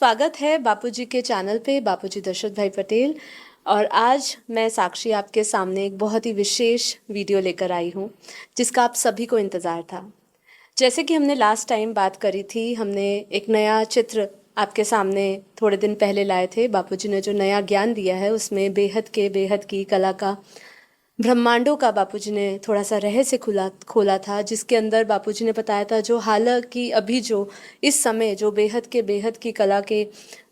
स्वागत है बापूजी के चैनल पे बापूजी दशरथ भाई पटेल। और आज मैं साक्षी आपके सामने एक बहुत ही विशेष वीडियो लेकर आई हूँ जिसका आप सभी को इंतज़ार था। जैसे कि हमने लास्ट टाइम बात करी थी, हमने एक नया चित्र आपके सामने थोड़े दिन पहले लाए थे। बापूजी ने जो नया ज्ञान दिया है उसमें बेहद की कला का, ब्रह्मांडों का बापूजी ने थोड़ा सा रहस्य खोला था, जिसके अंदर बापूजी ने बताया था जो हालांकि अभी जो इस समय जो बेहद की कला के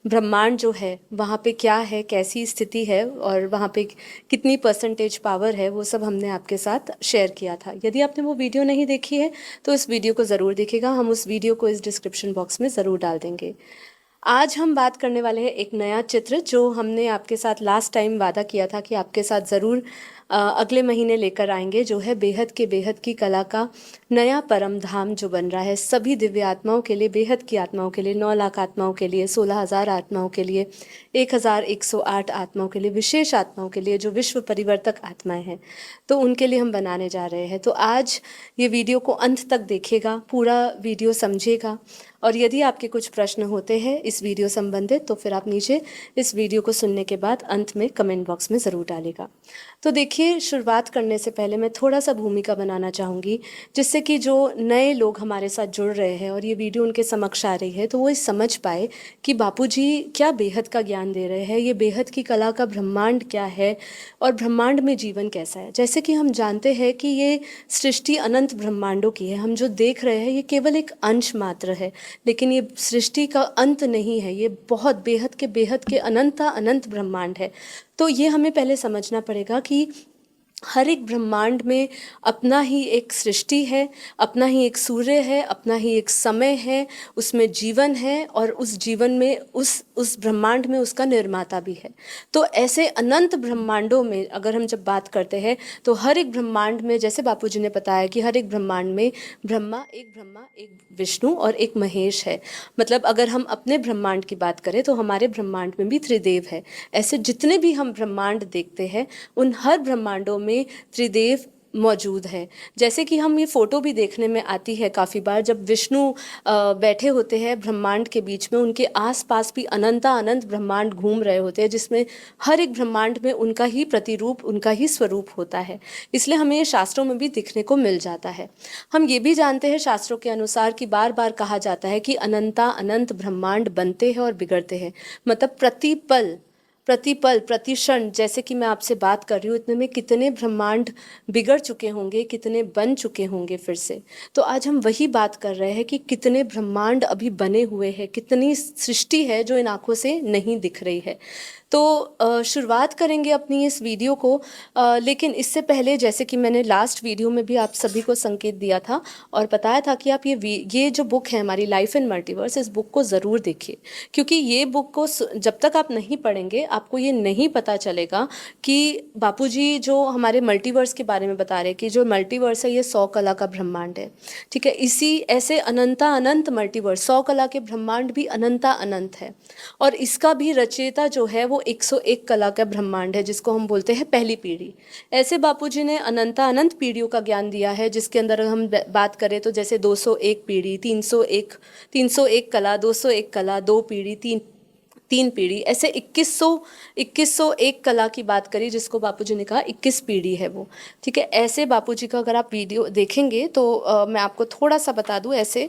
ब्रह्मांड जो है वहाँ पे क्या है, कैसी स्थिति है और वहाँ पे कितनी परसेंटेज पावर है, वो सब हमने आपके साथ शेयर किया था। यदि आपने वो वीडियो नहीं देखी है तो इस वीडियो को ज़रूर देखिएगा, हम उस वीडियो को इस डिस्क्रिप्शन बॉक्स में ज़रूर डाल देंगे। आज हम बात करने वाले हैं एक नया चित्र जो हमने आपके साथ लास्ट टाइम वादा किया था कि आपके साथ ज़रूर अगले महीने लेकर आएंगे, जो है बेहद की कला का नया परम धाम जो बन रहा है सभी दिव्य आत्माओं के लिए, बेहद की आत्माओं के लिए, 9 लाख आत्माओं के लिए, 16,000 आत्माओं के लिए, 1,108 आत्माओं के लिए, विशेष आत्माओं के लिए जो विश्व परिवर्तक आत्माएं हैं, तो उनके लिए हम बनाने जा रहे हैं। तो आज ये वीडियो को अंत तक देखिएगा, पूरा वीडियो समझिएगा और यदि आपके कुछ प्रश्न होते हैं इस वीडियो संबंधित तो फिर आप नीचे इस वीडियो को सुनने के बाद अंत में कमेंट बॉक्स में ज़रूर डालेगा। तो देखिए, शुरुआत करने से पहले मैं थोड़ा सा भूमिका बनाना चाहूँगी जिससे कि जो नए लोग हमारे साथ जुड़ रहे हैं और ये वीडियो उनके समक्ष आ रही है तो वो समझ पाए कि बापूजी क्या बेहद का ज्ञान दे रहे हैं, ये बेहद की कला का ब्रह्मांड क्या है और ब्रह्मांड में जीवन कैसा है। जैसे कि हम जानते हैं कि ये सृष्टि अनंत ब्रह्मांडों की है, हम जो देख रहे हैं ये केवल एक अंश मात्र है, लेकिन ये सृष्टि का अंत नहीं है, ये बहुत बेहद के अनंत ब्रह्मांड है। तो ये हमें पहले समझना पड़ेगा कि हर एक ब्रह्मांड में अपना ही एक सृष्टि है, अपना ही एक सूर्य है, अपना ही एक समय है, उसमें जीवन है और उस जीवन में उस ब्रह्मांड में उसका निर्माता भी है। तो ऐसे अनंत ब्रह्मांडों में अगर हम जब बात करते हैं तो हर एक ब्रह्मांड में, जैसे बापूजी ने बताया कि हर एक ब्रह्मांड में ब्रह्मा, एक विष्णु और एक महेश है। मतलब अगर हम अपने ब्रह्मांड की बात करें तो हमारे ब्रह्मांड में भी त्रिदेव है। ऐसे जितने भी हम ब्रह्मांड देखते हैं उन हर ब्रह्मांडों में त्रिदेव मौजूद है। जैसे कि हम ये फोटो भी देखने में आती है काफ़ी बार, जब विष्णु बैठे होते हैं ब्रह्मांड के बीच में, उनके आसपास भी अनंत ब्रह्मांड घूम रहे होते हैं, जिसमें हर एक ब्रह्मांड में उनका ही प्रतिरूप, उनका ही स्वरूप होता है। इसलिए हमें ये शास्त्रों में भी दिखने को मिल जाता है। हम ये भी जानते हैं शास्त्रों के अनुसार कि बार बार कहा जाता है कि अनंत ब्रह्मांड बनते हैं और बिगड़ते हैं। मतलब प्रतिपल प्रति क्षण, जैसे कि मैं आपसे बात कर रही हूँ, इतने में कितने ब्रह्मांड बिगड़ चुके होंगे, कितने बन चुके होंगे फिर से। तो आज हम वही बात कर रहे हैं कि कितने ब्रह्मांड अभी बने हुए हैं, कितनी सृष्टि है जो इन आंखों से नहीं दिख रही है। तो शुरुआत करेंगे अपनी इस वीडियो को, लेकिन इससे पहले जैसे कि मैंने लास्ट वीडियो में भी आप सभी को संकेत दिया था और बताया था कि आप ये जो बुक है हमारी लाइफ इन मल्टीवर्स, इस बुक को ज़रूर देखिए, क्योंकि ये बुक को जब तक आप नहीं पढ़ेंगे आपको ये नहीं पता चलेगा कि बापूजी जो हमारे मल्टीवर्स के बारे में बता रहे हैं कि जो मल्टीवर्स है ये 100 कला का ब्रह्मांड है। ठीक है, इसी ऐसे अनंत मल्टीवर्स, 100 कला के ब्रह्मांड भी अनंत है और इसका भी रचयिता जो है वो 101 कला का ब्रह्मांड है, जिसको हम बोलते हैं पहली पीढ़ी। ऐसे बापूजी ने अनंत पीढ़ियों का ज्ञान दिया है, जिसके अंदर हम बात करें तो जैसे 201 पीढ़ी, 301 कला, 201 कला, 2 पीढ़ी, तीन पीढ़ी, ऐसे 2101 कला की बात करी जिसको बापूजी ने कहा 21 पीढ़ी है वो। ठीक है, ऐसे बापूजी का अगर आप वीडियो देखेंगे तो मैं आपको थोड़ा सा बता दूं, ऐसे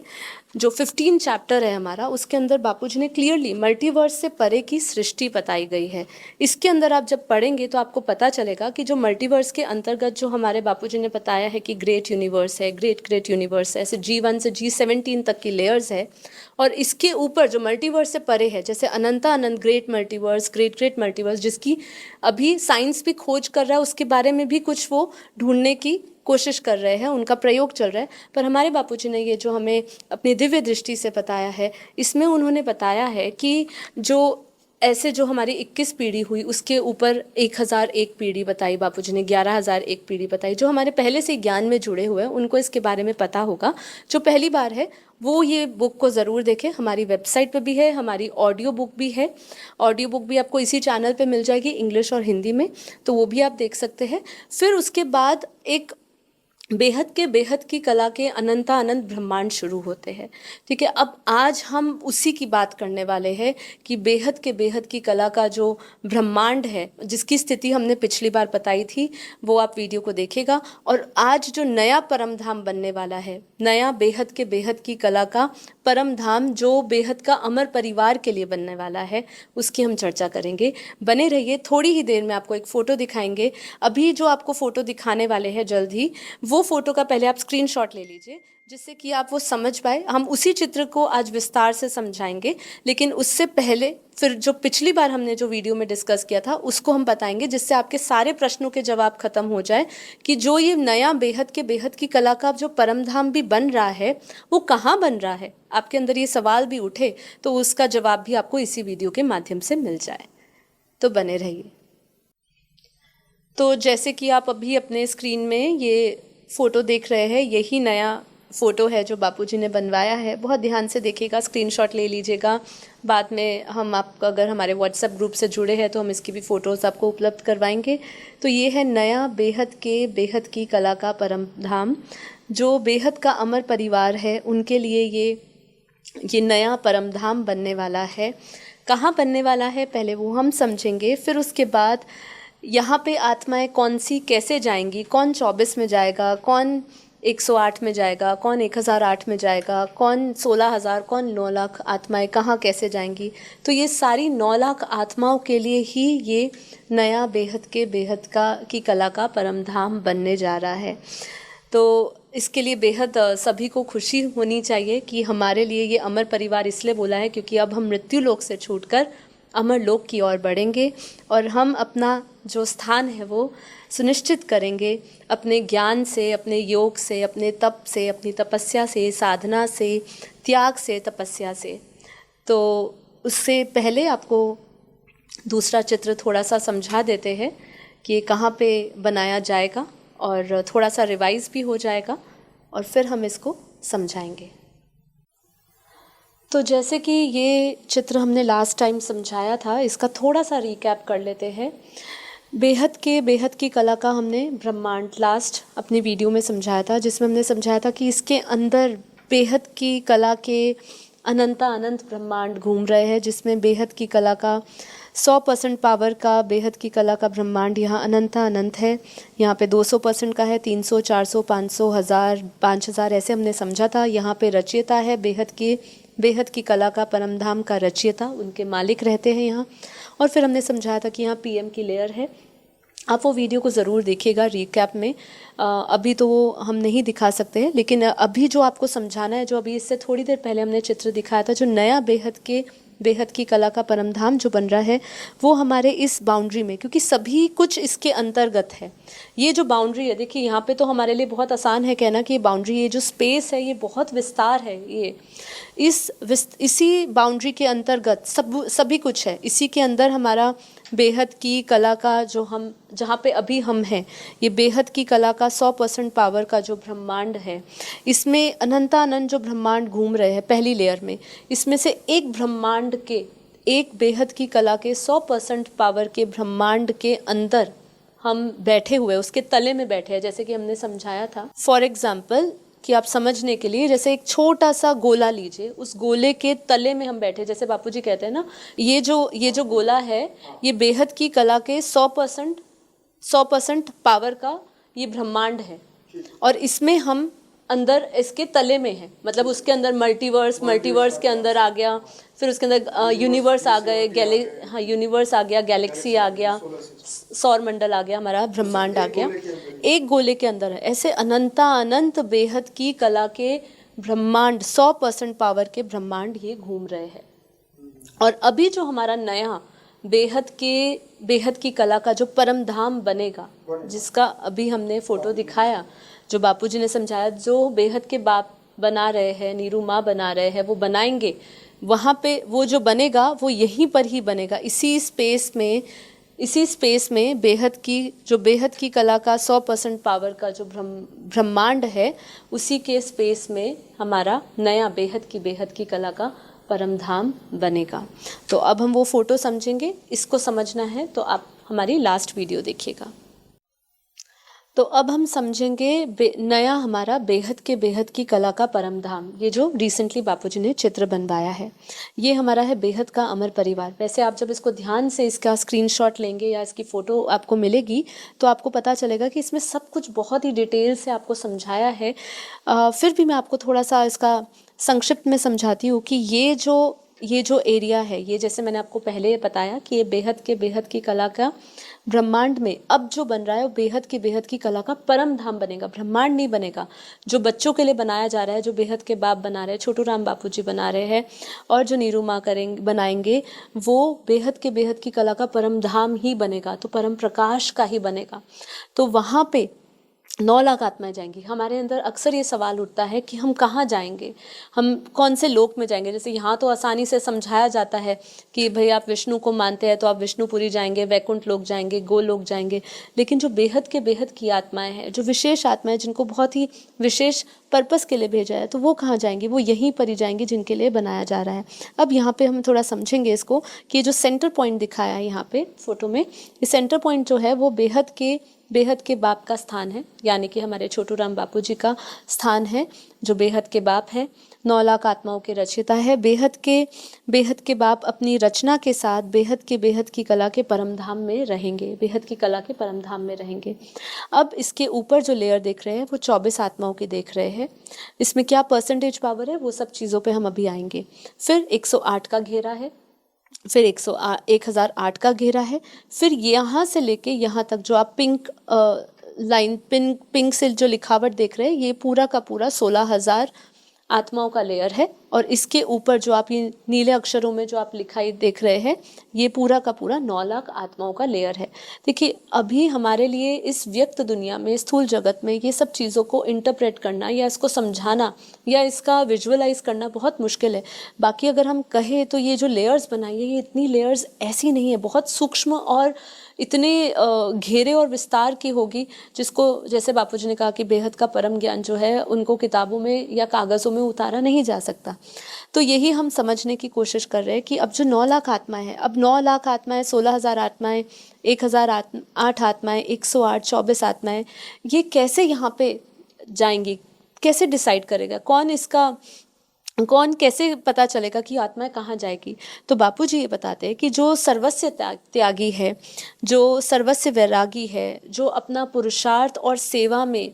जो 15 चैप्टर है हमारा, उसके अंदर बापूजी ने क्लियरली मल्टीवर्स से परे की सृष्टि बताई गई है। इसके अंदर आप जब पढ़ेंगे तो आपको पता चलेगा कि जो मल्टीवर्स के अंतर्गत जो हमारे बापूजी ने बताया है कि ग्रेट यूनिवर्स है, ग्रेट यूनिवर्स है, ऐसे G1 से G17 तक की लेयर्स है, और इसके ऊपर जो मल्टीवर्स से परे है, जैसे अनंत ग्रेट मल्टीवर्स, जिसकी अभी साइंस भी खोज कर रहा है, उसके बारे में भी कुछ वो ढूंढने की कोशिश कर रहे हैं, उनका प्रयोग चल रहा है। पर हमारे बापूजी ने ये जो हमें अपनी दिव्य दृष्टि से बताया है, इसमें उन्होंने बताया है कि जो ऐसे जो हमारी 21 पीढ़ी हुई उसके ऊपर 1001 पीढ़ी बताई बापूजी ने, 11,001 पीढ़ी बताई। जो हमारे पहले से ज्ञान में जुड़े हुए हैं उनको इसके बारे में पता होगा, जो पहली बार है वो ये बुक को ज़रूर देखें। हमारी वेबसाइट पे भी है, हमारी ऑडियो बुक भी है, ऑडियो बुक भी आपको इसी चैनल पे मिल जाएगी, इंग्लिश और हिंदी में, तो वो भी आप देख सकते हैं। फिर उसके बाद एक बेहद की कला के अनंत ब्रह्मांड शुरू होते हैं। ठीक है, अब आज हम उसी की बात करने वाले हैं कि बेहद की कला का जो ब्रह्मांड है, जिसकी स्थिति हमने पिछली बार बताई थी, वो आप वीडियो को देखिएगा। और आज जो नया परम धाम बनने वाला है, नया बेहद की कला का परम धाम जो बेहद का अमर परिवार के लिए बनने वाला है, उसकी हम चर्चा करेंगे। बने रहिए, थोड़ी ही देर में आपको एक फ़ोटो दिखाएंगे। अभी जो आपको फ़ोटो दिखाने वाले हैं जल्द ही, वो फ़ोटो का पहले आप स्क्रीनशॉट ले लीजिए, जिससे कि आप वो समझ पाए। हम उसी चित्र को आज विस्तार से समझाएंगे, लेकिन उससे पहले फिर जो पिछली बार हमने जो वीडियो में डिस्कस किया था उसको हम बताएंगे, जिससे आपके सारे प्रश्नों के जवाब खत्म हो जाए कि जो ये नया बेहद की कला का जो परम धाम भी बन रहा है, वो कहाँ बन रहा है। आपके अंदर ये सवाल भी उठे तो उसका जवाब भी आपको इसी वीडियो के माध्यम से मिल जाए। तो बने रहिए। तो जैसे कि आप अभी अपने स्क्रीन में ये फ़ोटो देख रहे हैं, यही नया फ़ोटो है जो बापूजी ने बनवाया है। बहुत ध्यान से देखिएगा, स्क्रीनशॉट ले लीजिएगा। बाद में हम आपका अगर हमारे व्हाट्सएप ग्रुप से जुड़े हैं तो हम इसकी भी फ़ोटोज़ आपको उपलब्ध करवाएंगे। तो ये है नया बेहद की कला का परम धाम, जो बेहद का अमर परिवार है उनके लिए ये नया परम धाम बनने वाला है। कहाँ बनने वाला है पहले वो हम समझेंगे, फिर उसके बाद यहाँ पे आत्माएं कौन सी कैसे जाएंगी, कौन 24 में जाएगा, कौन 108 में जाएगा, कौन 1008 में जाएगा, कौन 16,000, कौन 9 लाख आत्माएं कहाँ कैसे जाएंगी। तो ये सारी 9 लाख आत्माओं के लिए ही ये नया बेहद की कला का परम धाम बनने जा रहा है। तो इसके लिए बेहद सभी को खुशी होनी चाहिए कि हमारे लिए ये अमर परिवार इसलिए बोला है क्योंकि अब हम मृत्यु लोक से छूटकर अमर लोक की ओर बढ़ेंगे और हम अपना जो स्थान है वो सुनिश्चित करेंगे अपने ज्ञान से, अपने योग से, अपने तप से, अपनी तपस्या से, साधना से, त्याग से, तपस्या से। तो उससे पहले आपको दूसरा चित्र थोड़ा सा समझा देते हैं कि कहाँ पे बनाया जाएगा और थोड़ा सा रिवाइज भी हो जाएगा और फिर हम इसको समझाएंगे। तो जैसे कि ये चित्र हमने लास्ट टाइम समझाया था, इसका थोड़ा सा रिकैप कर लेते हैं। बेहद की कला का हमने ब्रह्मांड लास्ट अपनी वीडियो में समझाया था, जिसमें हमने समझाया था कि इसके अंदर बेहद की कला के अनंत ब्रह्मांड घूम रहे हैं, जिसमें बेहद की कला का 100% पावर का बेहद की कला का ब्रह्मांड यहाँ अनंत है। यहाँ पे 200% का है, 300, 400, 500, 1000, 5000 ऐसे हमने समझा था। यहाँ पे रचयिता है बेहद की कला का परम धाम का रचयिता, उनके मालिक रहते हैं यहाँ। और फिर हमने समझाया था कि यहाँ पीएम की लेयर है। आप वो वीडियो को ज़रूर देखिएगा रिकैप में। अभी तो वो हम नहीं दिखा सकते हैं, लेकिन अभी जो आपको समझाना है, जो अभी इससे थोड़ी देर पहले हमने चित्र दिखाया था, जो नया बेहद की कला का परम धाम जो बन रहा है, वो हमारे इस बाउंड्री में, क्योंकि सभी कुछ इसके अंतर्गत है। ये जो बाउंड्री है, देखिए यहाँ पे तो हमारे लिए बहुत आसान है कहना कि ये बाउंड्री, ये जो स्पेस है, ये बहुत विस्तार है। ये इसी बाउंड्री के अंतर्गत सभी कुछ है। इसी के अंदर हमारा बेहद की कला का जो हम जहाँ पे अभी हम हैं, ये बेहद की कला का 100% पावर का जो ब्रह्मांड है, इसमें अनंत जो ब्रह्मांड घूम रहे हैं पहली लेयर में, इसमें से एक ब्रह्मांड के, एक बेहद की कला के 100% पावर के ब्रह्मांड के अंदर हम बैठे हुए, उसके तले में बैठे हैं। जैसे कि हमने समझाया था, फॉर एग्जाम्पल कि आप समझने के लिए, जैसे एक छोटा सा गोला लीजिए, उस गोले के तले में हम बैठे, जैसे बापूजी कहते हैं ना, ये जो गोला है, ये बेहद की कला के 100% पावर का ये ब्रह्मांड है और इसमें हम अंदर इसके तले में है। मतलब उसके अंदर मल्टीवर्स के अंदर आ गया, फिर उसके अंदर यूनिवर्स आ गए, यूनिवर्स आ गया, गैलेक्सी आ गया, सौर मंडल आ गया, हमारा ब्रह्मांड आ गया, एक गोले के अंदर है। ऐसे अनंत बेहद की कला के ब्रह्मांड, 100% पावर के ब्रह्मांड ये घूम रहे हैं। और अभी जो हमारा नया बेहद की कला का जो परम धाम बनेगा, जिसका अभी हमने फोटो दिखाया, जो बापूजी ने समझाया, जो बेहद के बाप बना रहे हैं, नीरू माँ बना रहे हैं, वो बनाएंगे वहाँ पे, वो जो बनेगा वो यहीं पर ही बनेगा, इसी स्पेस में बेहद की कला का 100% पावर का जो ब्रह्मांड है, उसी के स्पेस में हमारा नया बेहद की कला का परम धाम बनेगा। तो अब हम वो फोटो समझेंगे। इसको समझना है तो आप हमारी लास्ट वीडियो देखिएगा। तो अब हम समझेंगे नया हमारा बेहद की कला का परम धाम, ये जो रिसेंटली बापूजी ने चित्र बनवाया है। ये हमारा है बेहद का अमर परिवार। वैसे आप जब इसको ध्यान से इसका स्क्रीनशॉट लेंगे या इसकी फ़ोटो आपको मिलेगी तो आपको पता चलेगा कि इसमें सब कुछ बहुत ही डिटेल से आपको समझाया है। फिर भी मैं आपको थोड़ा सा इसका संक्षिप्त में समझाती हूँ कि ये जो एरिया है, ये जैसे मैंने आपको पहले बताया कि ये बेहद की कला का ब्रह्मांड में अब जो बन रहा है वो बेहद की कला का परम धाम बनेगा। ब्रह्मांड नहीं बनेगा। जो बच्चों के लिए बनाया जा रहा है, जो बेहद के बाप बना रहे हैं, छोटू राम बापू जी बना रहे हैं और जो नीरू माँ बनाएंगे, वो बेहद की कला का परम धाम ही बनेगा, तो परम प्रकाश का ही बनेगा। तो वहाँ पे 9 लाख आत्माएं जाएंगी। हमारे अंदर अक्सर ये सवाल उठता है कि हम कहाँ जाएंगे, हम कौन से लोक में जाएंगे। जैसे यहाँ तो आसानी से समझाया जाता है कि भाई आप विष्णु को मानते हैं तो आप विष्णुपुरी जाएंगे, वैकुंठ लोक जाएंगे, गोलोक जाएंगे। लेकिन जो बेहद की आत्माएं हैं, जो विशेष आत्माएं जिनको बहुत ही विशेष पर्पस के लिए भेजा है, तो वो कहाँ जाएंगी? वो यहीं पर ही जाएंगी जिनके लिए बनाया जा रहा है। अब यहाँ पे हम थोड़ा समझेंगे इसको कि जो सेंटर पॉइंट दिखाया है यहाँ पे फोटो में, ये सेंटर पॉइंट जो है वो बेहद के बाप का स्थान है, यानी कि हमारे छोटू राम बापू जी का स्थान है, जो बेहद के बाप है, 9 लाख आत्माओं के रचयिता है। बेहद के बाप अपनी रचना के साथ बेहद की कला के परम धाम में रहेंगे, बेहद की कला के परम धाम में रहेंगे। अब इसके ऊपर जो लेयर देख रहे हैं वो 24 आत्माओं की देख रहे हैं। इसमें क्या परसेंटेज पावर है वो सब चीज़ों पे हम अभी आएंगे। फिर 108 का घेरा है, फिर 1008 का घेरा है, फिर यहाँ से लेके यहाँ तक जो आप पिंक लाइन पिंक से जो लिखावट देख रहे हैं, ये पूरा का पूरा 16,000 आत्माओं का लेयर है। और इसके ऊपर जो आप ये नीले अक्षरों में जो आप लिखाई देख रहे हैं, ये पूरा का पूरा 9 लाख आत्माओं का लेयर है। देखिए, अभी हमारे लिए इस व्यक्त दुनिया में, स्थूल जगत में ये सब चीज़ों को इंटरप्रेट करना या इसको समझाना या इसका विजुअलाइज करना बहुत मुश्किल है। बाकी अगर हम कहें तो ये जो लेयर्स बनाई है, ये इतनी लेयर्स ऐसी नहीं है, बहुत सूक्ष्म और इतने घेरे और विस्तार की होगी, जिसको जैसे बापूजी ने कहा कि बेहद का परम ज्ञान जो है उनको किताबों में या कागज़ों में उतारा नहीं जा सकता। तो यही हम समझने की कोशिश कर रहे हैं कि अब जो 9 लाख आत्माएं हैं, अब 9 लाख आत्माएं, 16,000 आत्माएं, 1008 आत्माएं, 108, 24 आत्माएं, ये कैसे यहाँ पे जाएंगी? कैसे डिसाइड करेगा कौन कैसे पता चलेगा कि आत्माएं कहाँ जाएगी? तो बापूजी ये बताते हैं कि जो सर्वस्व त्यागी है, जो सर्वस्व वैरागी है, जो अपना पुरुषार्थ और सेवा में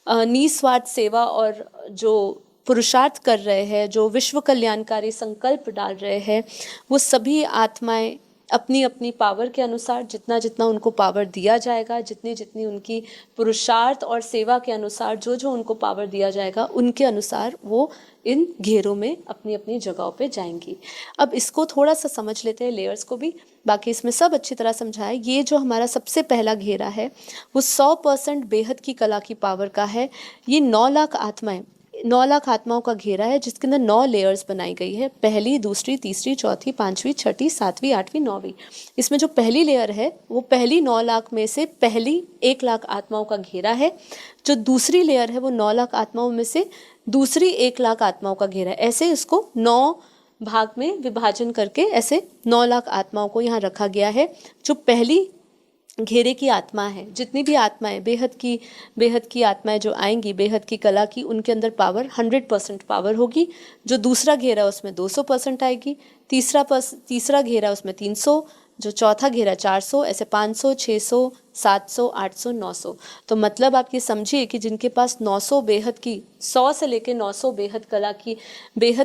निस्वार्थ सेवा और जो पुरुषार्थ कर रहे हैं, जो विश्व कल्याणकारी संकल्प डाल रहे हैं, वो सभी आत्माएं अपनी अपनी पावर के अनुसार, जितना जितना उनको पावर दिया जाएगा, जितनी जितनी उनकी पुरुषार्थ और सेवा के अनुसार जो जो उनको पावर दिया जाएगा, उनके अनुसार वो इन घेरों में अपनी अपनी जगहों पे जाएंगी। अब इसको थोड़ा सा समझ लेते हैं, लेयर्स को भी। बाकी इसमें सब अच्छी तरह समझाया। ये जो हमारा सबसे पहला घेरा है वो 100% बेहद की कला की पावर का है। ये 9 लाख आत्माओं का घेरा है, जिसके अंदर 9 लेयर्स बनाई गई है। पहली, दूसरी, तीसरी, चौथी, पांचवी, छठी, सातवीं, आठवीं, नौवीं। इसमें जो पहली लेयर है वो पहली 9 लाख में से पहली 1 लाख आत्माओं का घेरा है। जो दूसरी लेयर है वो 9 लाख आत्माओं में से दूसरी 1 लाख आत्माओं का घेरा है। ऐसे इसको 9 भाग में विभाजन करके ऐसे 9 लाख आत्माओं को यहाँ रखा गया है। जो पहली घेरे की आत्मा है, जितनी भी आत्माएं बेहद की आत्माएं जो आएंगी बेहद की कला की, उनके अंदर पावर 100% पावर होगी। जो दूसरा घेरा उसमें 200% आएगी, तीसरा घेरा उसमें 300, जो चौथा घेरा 400, ऐसे 500, 600, 700, 800, 900। तो मतलब आप ये समझिए कि जिनके पास 900 बेहद की 100 से लेके 900 बेहद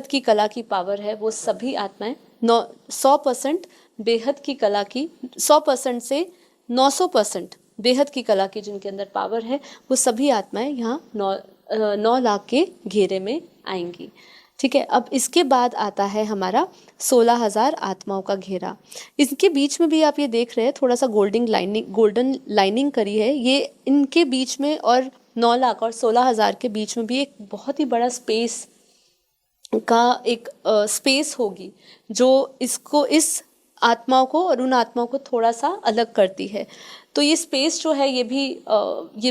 की कला की पावर है, वो सभी आत्माएं 100% बेहद की कला की 100% से 900% बेहद की कला की जिनके अंदर पावर है, वो सभी आत्माएं यहाँ 9 लाख के घेरे में आएंगी। ठीक है। अब इसके बाद आता है हमारा 16,000 आत्माओं का घेरा। इसके बीच में भी आप ये देख रहे हैं थोड़ा सा गोल्डन लाइनिंग करी है। ये इनके बीच में और 9 लाख और 16,000 के बीच में भी एक बहुत ही बड़ा स्पेस होगी, जो इस आत्माओं को और उन आत्माओं को थोड़ा सा अलग करती है। तो ये स्पेस जो है ये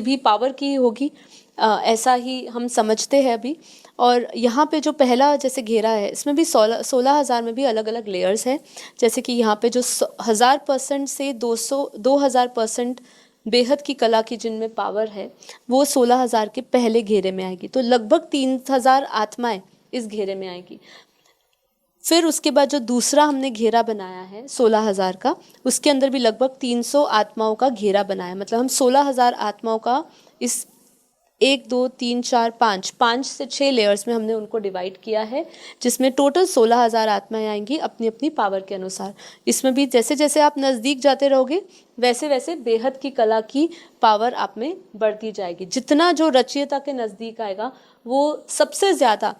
भी पावर की ही होगी, ऐसा ही हम समझते हैं अभी। और यहाँ पे जो पहला जैसे घेरा है, इसमें भी 16,000 में भी अलग अलग लेयर्स हैं। जैसे कि यहाँ पे जो 1000% से 2000% बेहद की कला की जिनमें पावर है वो 16,000 के पहले घेरे में आएगी। तो लगभग 3,000 आत्माएं इस घेरे में आएगी। फिर उसके बाद जो दूसरा हमने घेरा बनाया है 16,000 का, उसके अंदर भी लगभग 300 आत्माओं का घेरा बनाया। मतलब हम 16,000 आत्माओं का इस 1 2 3 4 5 से 6 लेयर्स में हमने उनको डिवाइड किया है, जिसमें टोटल 16,000 आत्माएं आएंगी अपनी अपनी पावर के अनुसार। इसमें भी जैसे जैसे आप नज़दीक जाते रहोगे वैसे वैसे बेहद की कला की पावर आप में बढ़ती जाएगी। जितना जो रचयिता के नज़दीक आएगा वो सबसे ज़्यादा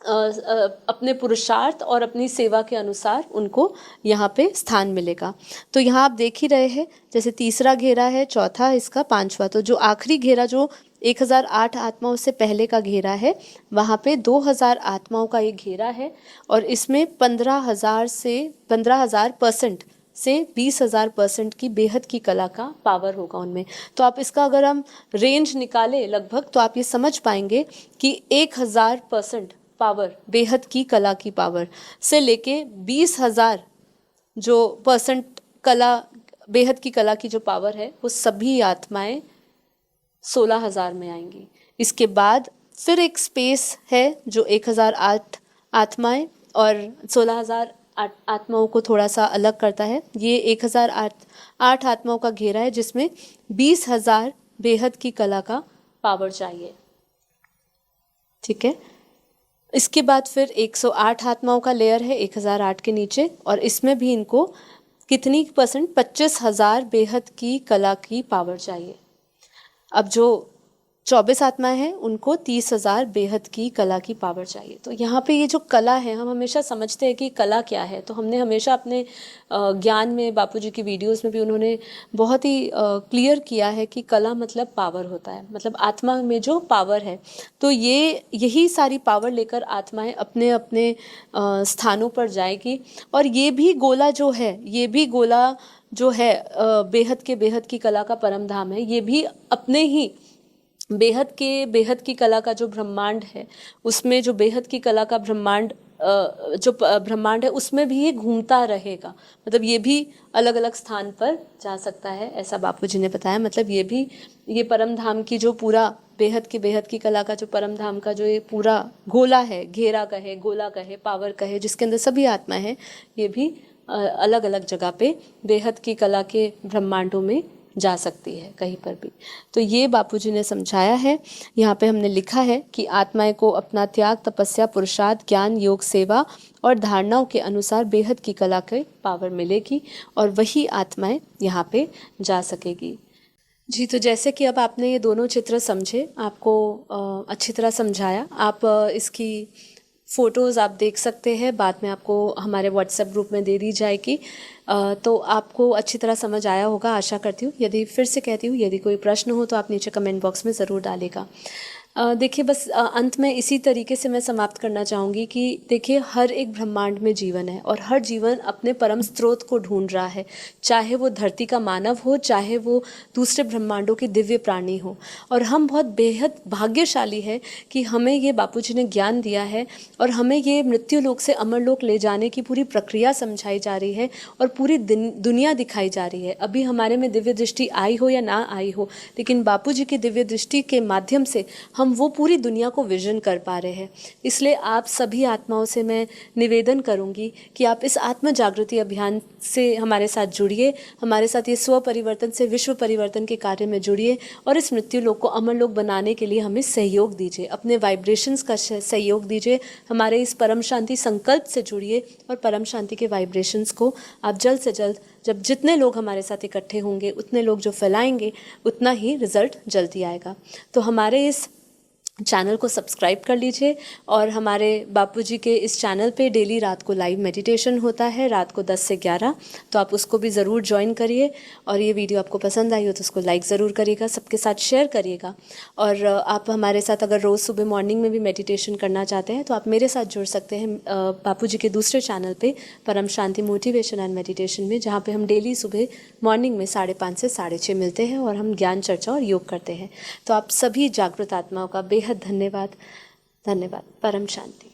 अपने पुरुषार्थ और अपनी सेवा के अनुसार उनको यहाँ पे स्थान मिलेगा। तो यहाँ आप देख ही रहे हैं, जैसे तीसरा घेरा है, चौथा, इसका पांचवा। तो जो आखिरी घेरा जो 1008 आत्माओं से पहले का घेरा है, वहाँ पे 2000 आत्माओं का एक घेरा है और इसमें 15,000% से 20,000% की बेहद की कला का पावर होगा उनमें। तो आप इसका अगर हम रेंज निकालें लगभग, तो आप ये समझ पाएंगे कि 1000% पावर, बेहद की कला की पावर से लेके 20,000 जो % कला, बेहद की कला की जो पावर है, वो सभी आत्माएं 16,000 में आएंगी। इसके बाद फिर एक स्पेस है जो 1008 आत्माएं और 16,000 आत्माओं को थोड़ा सा अलग करता है। ये 1008 आत्माओं का घेरा है जिसमें 20,000 बेहद की कला का पावर चाहिए। ठीक है। इसके बाद फिर 108 आत्माओं का लेयर है 1008 के नीचे, और इसमें भी इनको कितनी %? 25,000 बेहद की कला की पावर चाहिए। अब जो 24 आत्माएं हैं उनको 30,000 बेहद की कला की पावर चाहिए। तो यहाँ पे ये जो कला है, हम हमेशा समझते हैं कि कला क्या है। तो हमने हमेशा अपने ज्ञान में, बापूजी की वीडियोस में भी उन्होंने बहुत ही क्लियर किया है कि कला मतलब पावर होता है, मतलब आत्मा में जो पावर है। तो यही सारी पावर लेकर आत्माएं अपने अपने स्थानों पर जाएगी। और ये भी गोला जो है, ये भी गोला जो है बेहद की कला का परम धाम है। ये भी अपने ही बेहद की कला का जो ब्रह्मांड है, उसमें जो बेहद की कला का ब्रह्मांड जो ब्रह्मांड है उसमें भी ये घूमता रहेगा। मतलब ये भी अलग अलग स्थान पर जा सकता है, ऐसा बापूजी ने बताया। मतलब ये परम धाम की जो पूरा बेहद की कला का जो परम धाम का जो ये पूरा गोला है, घेरा कहे, गोला कहे, पावर कहे, जिसके अंदर सभी आत्माएं हैं, ये भी अलग अलग जगह पे बेहद की कला के ब्रह्मांडों में जा सकती है कहीं पर भी। तो ये बापूजी ने समझाया है। यहाँ पे हमने लिखा है कि आत्माएं को अपना त्याग, तपस्या, पुरुषार्थ, ज्ञान, योग, सेवा और धारणाओं के अनुसार बेहद की कला के पावर मिलेगी और वही आत्माएं यहाँ पे जा सकेगी। जी, तो जैसे कि अब आपने ये दोनों चित्र समझे, आपको अच्छी तरह समझाया। आप इसकी फ़ोटोज़ आप देख सकते हैं, बाद में आपको हमारे व्हाट्सएप ग्रुप में दे दी जाएगी। तो आपको अच्छी तरह समझ आया होगा, आशा करती हूँ। यदि फिर से कहती हूँ, यदि कोई प्रश्न हो तो आप नीचे कमेंट बॉक्स में ज़रूर डालेगा। देखिए, बस अंत में इसी तरीके से मैं समाप्त करना चाहूँगी कि देखिए, हर एक ब्रह्मांड में जीवन है और हर जीवन अपने परम स्रोत को ढूंढ रहा है, चाहे वो धरती का मानव हो, चाहे वो दूसरे ब्रह्मांडों के दिव्य प्राणी हो। और हम बहुत बेहद भाग्यशाली है कि हमें ये बापूजी ने ज्ञान दिया है और हमें ये मृत्यु लोक से अमर लोक ले जाने की पूरी प्रक्रिया समझाई जा रही है और पूरी दुनिया दिखाई जा रही है। अभी हमारे में दिव्य दृष्टि आई हो या ना आई हो, लेकिन बापूजी की दिव्य दृष्टि के माध्यम से हम वो पूरी दुनिया को विजन कर पा रहे हैं। इसलिए आप सभी आत्माओं से मैं निवेदन करूंगी कि आप इस आत्म जागृति अभियान से हमारे साथ जुड़िए, हमारे साथ ये स्व परिवर्तन से विश्व परिवर्तन के कार्य में जुड़िए और इस मृत्यु लोक को अमर लोक बनाने के लिए हमें सहयोग दीजिए, अपने वाइब्रेशंस का सहयोग दीजिए, हमारे इस परम शांति संकल्प से जुड़िए और परम शांति के वाइब्रेशंस को आप जल्द से जल्द, जब जितने लोग हमारे साथ इकट्ठे होंगे, उतने लोग जो फैलाएंगे, उतना ही रिजल्ट जल्दी आएगा। तो हमारे इस चैनल को सब्सक्राइब कर लीजिए और हमारे बापूजी के इस चैनल पे डेली रात को लाइव मेडिटेशन होता है, रात को 10 से 11, तो आप उसको भी ज़रूर ज्वाइन करिए। और ये वीडियो आपको पसंद आई हो तो उसको लाइक ज़रूर करिएगा, सबके साथ शेयर करिएगा। और आप हमारे साथ अगर रोज़ सुबह मॉर्निंग में भी मेडिटेशन करना चाहते हैं तो आप मेरे साथ जुड़ सकते हैं बापूजी के दूसरे चैनल पर, परम शांति मोटिवेशन एंड मेडिटेशन में, जहाँ पर हम डेली सुबह मॉर्निंग में 5:30 से 6:30 मिलते हैं और हम ज्ञान चर्चा और योग करते हैं। तो आप सभी जागृत आत्माओं का बेहद धन्यवाद। परम शांति।